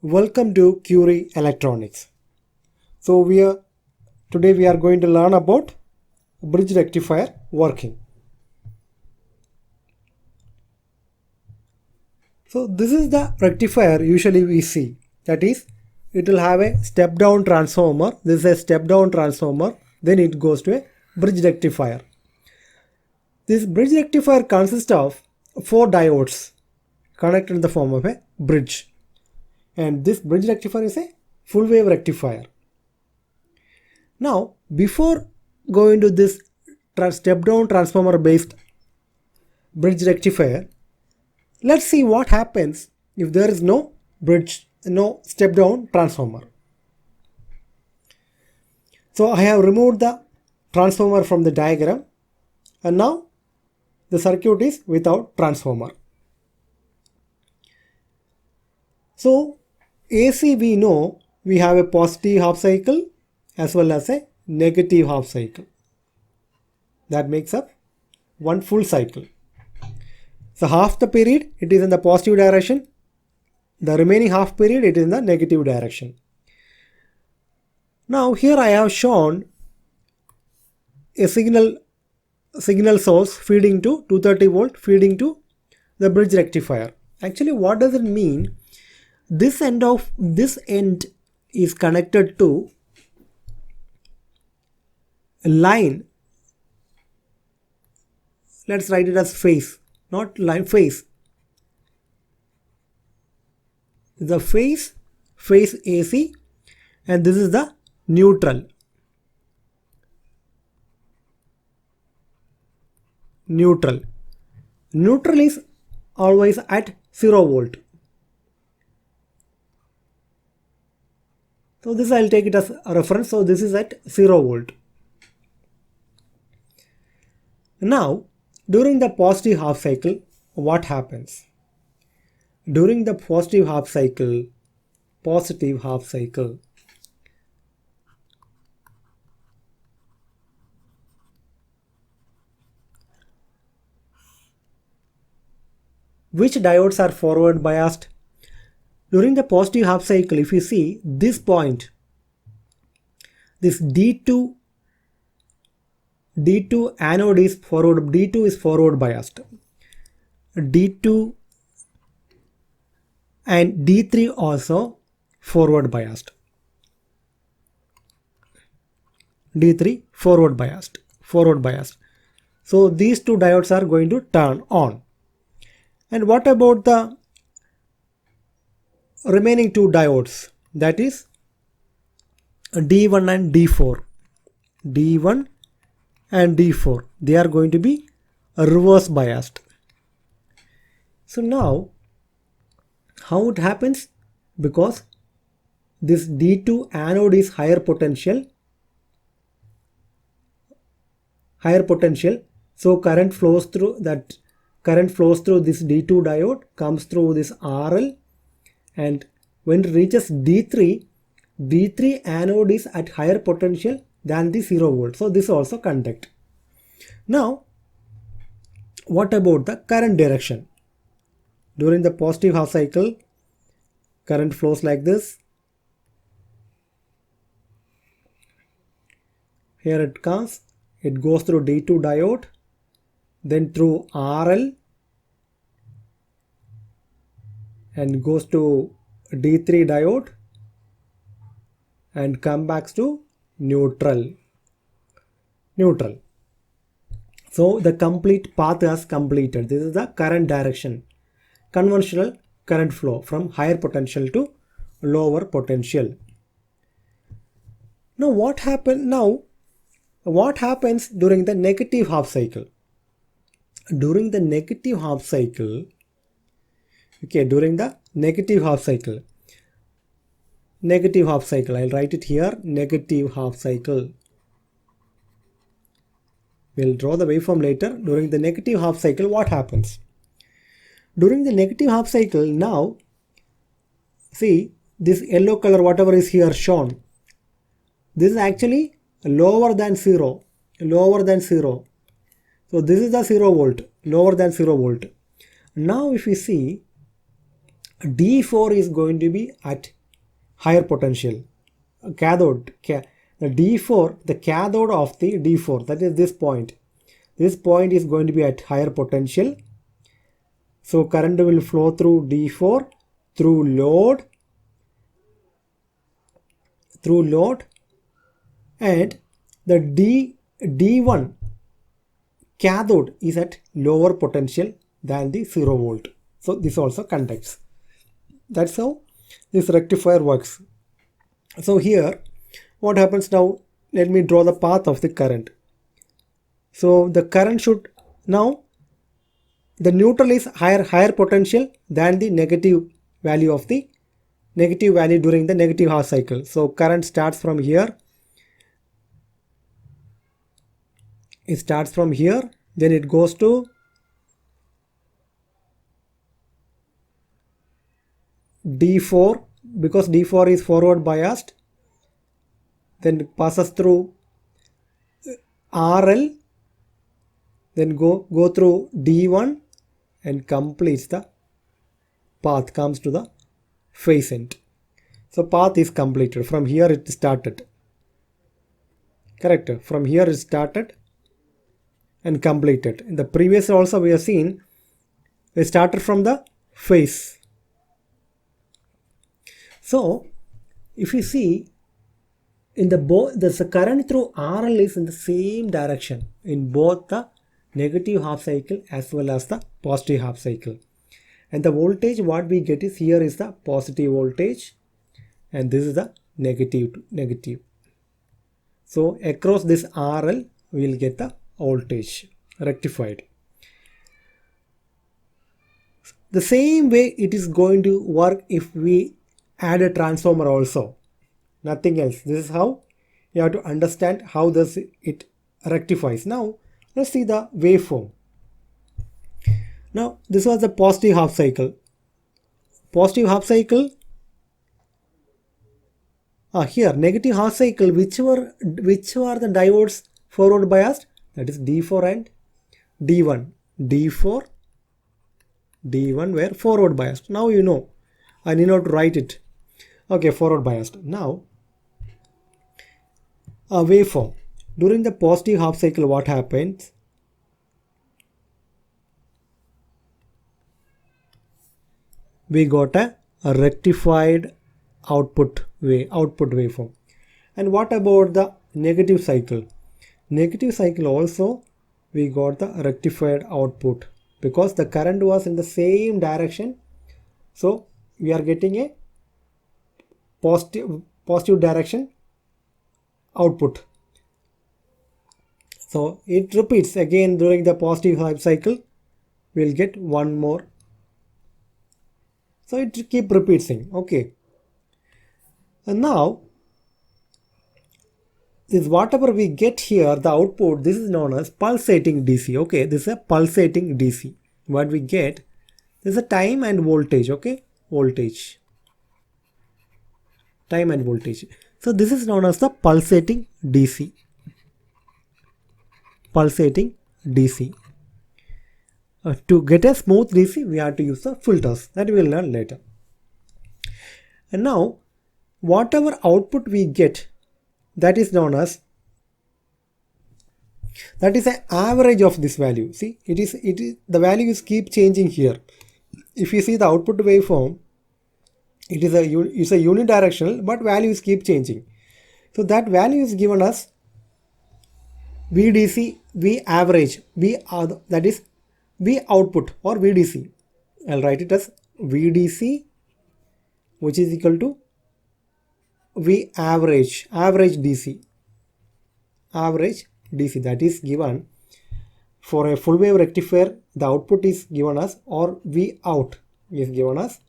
Welcome to Curie Electronics. So today we are going to learn about bridge rectifier working. So this is the rectifier usually we see. That is, it will have a step down transformer. This is a step down transformer. Then it goes to a bridge rectifier. This bridge rectifier consists of 4 diodes connected in the form of a bridge. And this bridge rectifier is a full wave rectifier. Now, before going to this step down transformer based bridge rectifier, let's see what happens if there is no step down transformer. So I have removed the transformer from the diagram, and now the circuit is without transformer. So AC, we know we have a positive half cycle as well as a negative half cycle. That makes up one full cycle. So half the period it is in the positive direction. The remaining half period it is in the negative direction. Now here I have shown a signal source feeding to 230 volt feeding to the bridge rectifier. Actually, what does it mean? This end is connected to a line. Let's write it as phase, not line, phase. The phase AC, and this is the neutral. Neutral is always at 0 volt. So this I'll take it as a reference. So this is at 0 volt. Now, during the positive half cycle, what happens? During the positive half cycle, which diodes are forward biased? During the positive half cycle, if you see this point, this D2 anode is forward, D2 is forward biased. D2 and D3 also forward biased. D3 forward biased. So these two diodes are going to turn on. And what about the remaining two diodes, that is D1 and D4. D1 and D4, they are going to be reverse biased. So now how it happens? Because this D2 anode is higher potential, so current flows through this D2 diode, comes through this RL, and when it reaches D3 anode is at higher potential than the 0 volt. So this also conduct. Now, what about the current direction? During the positive half cycle, current flows like this. Here it comes. It goes through D2 diode, then through RL, and goes to D3 diode and come back to neutral. So the complete path has completed. This is the current direction. Conventional current flow from higher potential to lower potential. Now what happens during the negative half cycle? During the negative half cycle, I'll write it here, negative half cycle. We'll draw the waveform later. During the negative half cycle, what happens? During the negative half cycle, now see this yellow color, whatever is here shown, this is actually lower than 0. So this is the 0 volt, lower than 0 volt. Now if we see D4 is going to be at higher potential. Cathode, the D4, the cathode of the D4, that is this point. This point is going to be at higher potential. So current will flow through D4, through load, and the D1 cathode is at lower potential than the 0 volt. So this also conducts. That's how this rectifier works. So here what happens now, let me draw the path of the current. So the current should, now the neutral is higher potential than the negative value of the negative value during the negative half cycle. So current starts from here. It starts from here, then it goes to D4 because D4 is forward biased, then it passes through RL, then go through D1 and completes the path, comes to the phase end. So path is completed. From here it started. Correct. From here it started and completed. In the previous also we have seen we started from the phase. So if you see in the current through RL is in the same direction in both the negative half cycle as well as the positive half cycle. And the voltage what we get is, here is the positive voltage and this is the negative. So across this RL we will get the voltage rectified. The same way it is going to work if we add a transformer also. Nothing else. This is how you have to understand how does it rectifies. Now let's see the waveform. Now this was the positive half cycle. Positive half cycle. Here negative half cycle, which were the diodes forward biased? That is D4 and D1. D4, D1 were forward biased. Now you know. I need not write it. Okay, forward biased. Now a waveform. During the positive half cycle what happens? We got a rectified output waveform. And what about the negative cycle? Negative cycle also we got the rectified output because the current was in the same direction. So we are getting a positive direction output. So it repeats again during the positive half cycle. We will get one more. So it keep repeating. Okay. And now this whatever we get here, the output, this is known as pulsating DC. Okay, this is a pulsating DC. What we get, this is a time and voltage. Okay, voltage, time and voltage. So this is known as the pulsating DC. Pulsating DC. To get a smooth DC, we have to use the filters that we will learn later. And now, whatever output we get, that is known as, that is an average of this value. See, it is the values keep changing here. If you see the output waveform, it is a unidirectional, but values keep changing. So that value is given as VDC, V average, that is V output or VDC. I'll write it as VDC, which is equal to V average DC. Average DC, that is given for a full wave rectifier. The output is given as, or V out is given as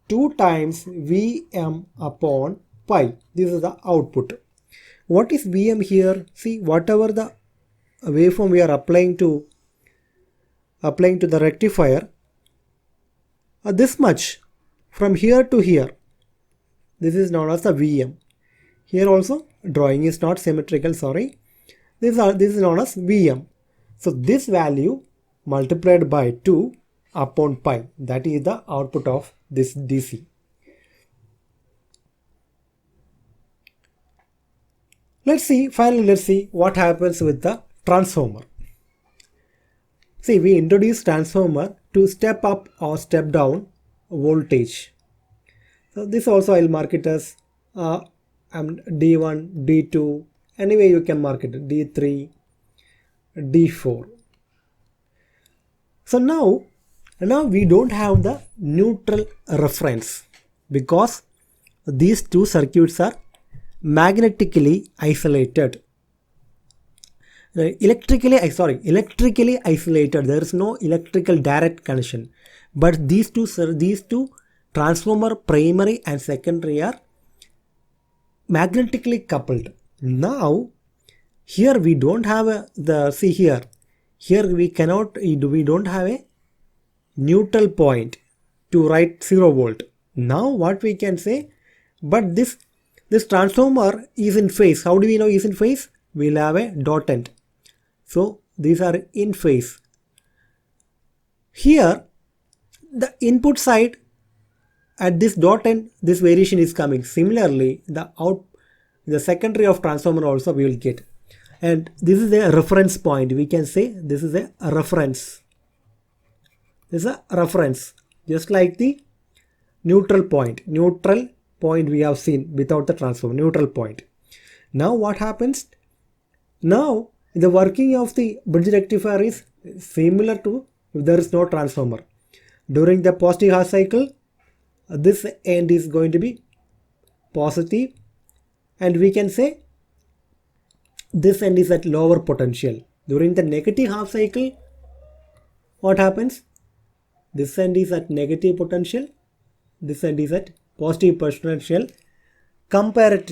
2 times Vm upon pi. This is the output. What is Vm here? See, whatever the waveform we are applying to the rectifier, this much from here to here, this is known as the Vm. Here also drawing is not symmetrical, sorry. This is known as Vm. So this value multiplied by 2 upon pi. That is the output of this DC. Finally let's see what happens with the transformer. See, we introduce transformer to step up or step down voltage. So this also I'll mark it as D1, D2, anyway you can mark it D3, D4. So now we don't have the neutral reference because these two circuits are magnetically isolated. Electrically isolated. There is no electrical direct connection. But these two transformer primary and secondary are magnetically coupled. Now here we don't have we don't have a neutral point to write 0 volt. Now what we can say, but this transformer is in phase. How do we know is in phase? We'll have a dot end. So these are in phase. Here the input side at this dot end, this variation is coming. Similarly, the secondary of transformer also we will get. And this is a reference point. We can say this is a reference. This is a reference, just like the neutral point. Neutral point we have seen without the transformer, neutral point. Now what happens? Now the working of the bridge rectifier is similar to if there is no transformer. During the positive half cycle, this end is going to be positive, and we can say this end is at lower potential. During the negative half cycle, what happens? This end is at negative potential, this end is at positive potential. Compared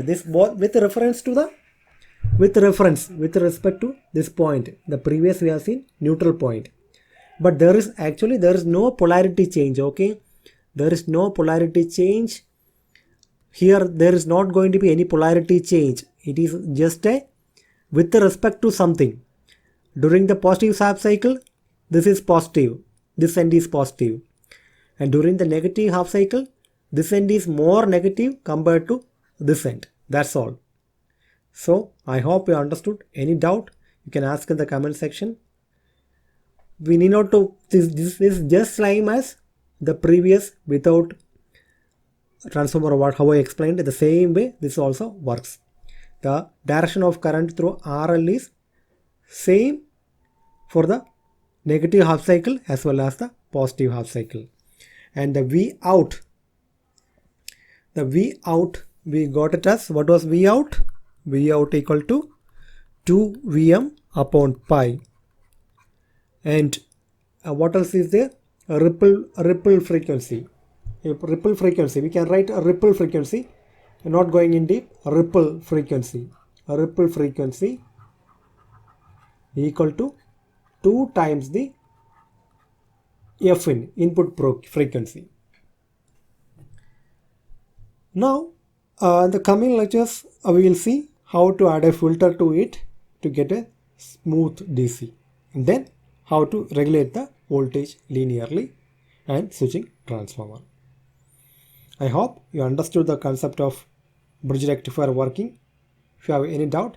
this both with reference to with respect to this point. The previous we have seen neutral point. But there is no polarity change. Okay, there is no polarity change. Here there is not going to be any polarity change. It is just a with respect to something. During the positive half cycle, this is positive. This end is positive. And during the negative half cycle, this end is more negative compared to this end. That's all. So I hope you understood. Any doubt, you can ask in the comment section. We need not to, this is just same as the previous without transformer, how I explained. The same way this also works. The direction of current through RL is same for the negative half cycle as well as the positive half cycle. And the V out we got it as, what was V out? V out equal to 2 Vm upon pi. And what else is there? A ripple frequency. We can write a ripple frequency. We're not going in deep. A ripple frequency equal to 2 times the Fin, input frequency. Now in the coming lectures we will see how to add a filter to it to get a smooth DC, and then how to regulate the voltage linearly and switching transformer. I hope you understood the concept of bridge rectifier working. If you have any doubt,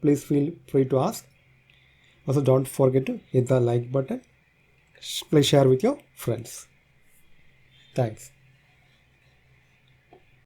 please feel free to ask. Also, don't forget to hit the like button. Please share with your friends. Thanks.